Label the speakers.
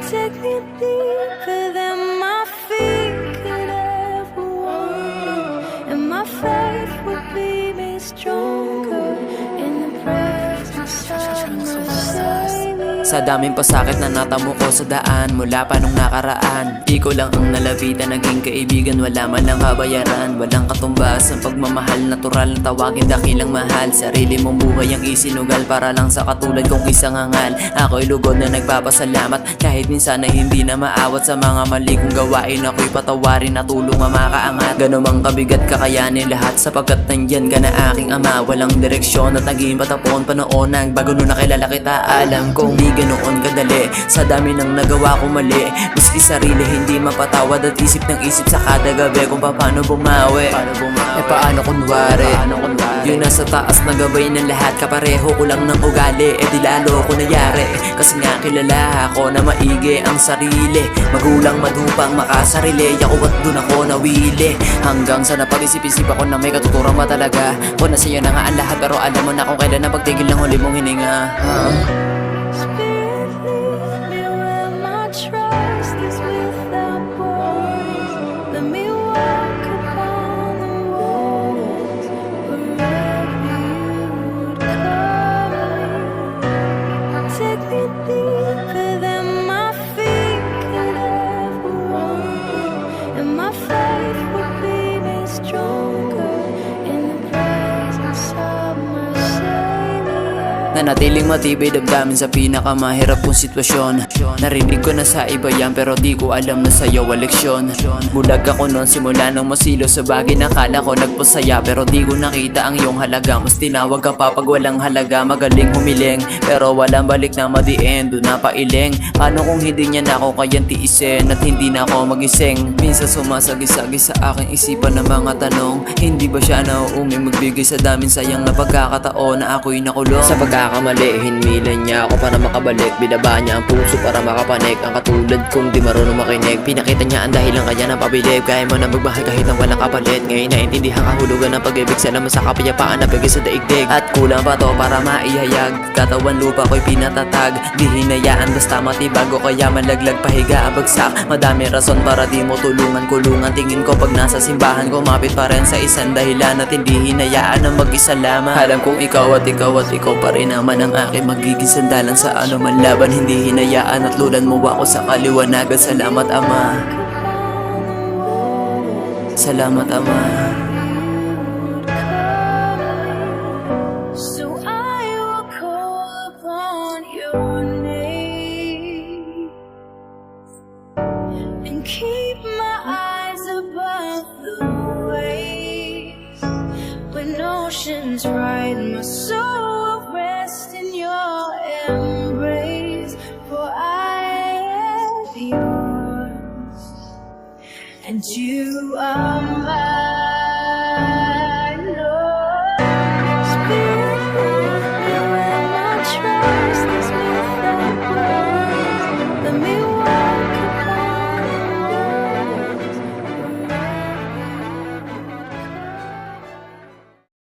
Speaker 1: Take me deeper than my feet could ever wander, and my faith will be made stronger in the presence of my Savior.
Speaker 2: Sa daming pasakit na natamo ko sa daan mula pa nung nakaraan, ikaw lang ang nalapitan, naging kaibigan, wala man lang kabayaran. Walang katumbas ang pagmamahal, natural na tawagin dakilang mahal. Sarili mong buhay ang isinugal para lang sa katulad kong isang hangal. Ako'y lugod na nagpapasalamat kahit minsan ay hindi na maawat sa mga mali kong gawain. Ako'y patawarin at tulong ang makaangat. Ganon mang kabigat kakayanin lahat sapagkat nandyan ka na aking ama. Walang direksyon at naging patapon panoonang bago nung nakilala kita. Alam kong di ganoon kadali sa dami ng nagawa ko mali. Miski sarili hindi mapatawad at isip ng isip sa kada gabi kung paano bumawi. Paano kunwari yung nasa taas na gabay ng lahat, kapareho ko lang ng ugali, di lalo ko nayari. Kasi nga kilala ako na maigi ang sarili, magulang madupang makasarili ako at dun ako nawili. Hanggang sa napag-isip-isip ako na may katuturang matalaga kung nasa iyo na nga ang lahat, pero alam mo na kung kailan na pagtigil ng huli mong hininga.
Speaker 1: Spirit, lead me where my trust is without borders. Let me walk upon the waters wherever you would call me. Take me deeper than my feet could ever wander, and my faith will be made stronger in the presence of my Savior.
Speaker 2: Nanatiling matibay damdamin sa pinakamahirap kong sitwasyon. Narinig ko na sa iba yan pero di ko alam na sa'yo ang leksyon. Bulag ako noon simula nang masilo sa bagay na kala ko nagpasaya, pero di ko nakita ang iyong halaga. Mas tinawag ka pa pag walang halaga, magaling humiling pero walang balik na madiin, doon na pailing. Paano kung hindi niya na ako kayang tiisin at hindi na ako magising? Minsan sumasagi-sagi sa aking isipan ng mga tanong, hindi ba siya nauunging magbigay sa daming sayang na pagkakataon na ako'y nakulong? Sa pagkakamali, hinmilan niya ako para makabalik. Binaba niya ang puso para makapanik. Ang katulad kong di marunong makinig, pinakita niya ang dahilan kanya ng pabilib. Kaya mo na magmahal kahit na walang kapalit. Ngayon naintindihan kahulugan ng pag-ibig, salamat sa kapayapaan na bigay sa daigdig. At kulang pa to para maihayag, katawan lupa ko'y pinatatag. Di hinayaan basta matibag o kaya malaglag, pahiga abagsak. Madami rason para di mo tulungan, kulungan tingin ko pag nasa simbahan. Kumapit pa rin sa isang dahilan at hindi hinayaan na mag-isa lamang. Alam kong ikaw at ikaw at ikaw pa rin naman ang aking magiging sandalan sa anuman laban. Hindi hinayaan at lulan mo ako sa kaliwanagan. Salamat Ama, salamat Ama.
Speaker 1: So I will call upon your name and keep my eyes above the waves. When oceans ride, my soul will rest in your embrace. For I am yours, and you are